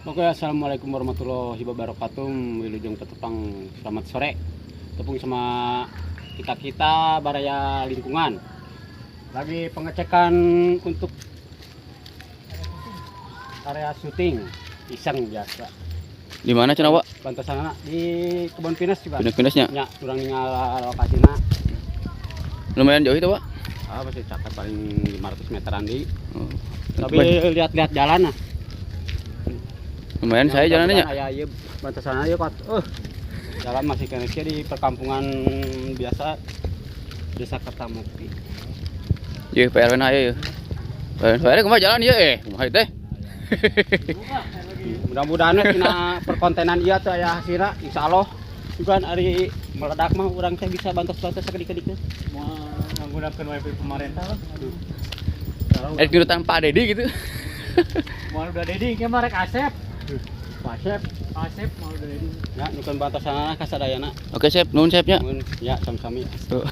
Oke, assalamualaikum warahmatullahi wabarakatuh. Wilujeng Petepang, selamat sore. Tepung sama kita baraya lingkungan. Lagi pengecekan untuk area syuting, iseng biasa. Di mana cenah, Wak? Bantu sana di kebun pinus juga. Pinus-pinusnya. Ya, kurang ninggal lokasinya. Lumayan jauh itu, Wak. Masih catat paling 500 meteran di. Oh. Tapi lihat-lihat jalan nah. Lumayan saya jalannya. Ya, iya, bantu sana ya, Pak. Jalan masih kena di perkampungan biasa Desa Kertamukti. Iya, PRW na ya. PRW kumaha jalan ya kumaha teh. Mudah-mudahan tina perkontenan ieu teh aya hasilna insyaallah juga hari meledak mah urang teh bisa bantos-bantos sakedik-kedik. Mau menggunakan wifi pemerintah lah. Kirutan Pak Dedi gitu. Mau udah dedi ke marek Asep. Pasep Asep mau udah dedi. ya nukeun bantos sana kasadayana. Oke, Chef. Nuhun, Chefnya. Ya sam-sami. Tuh.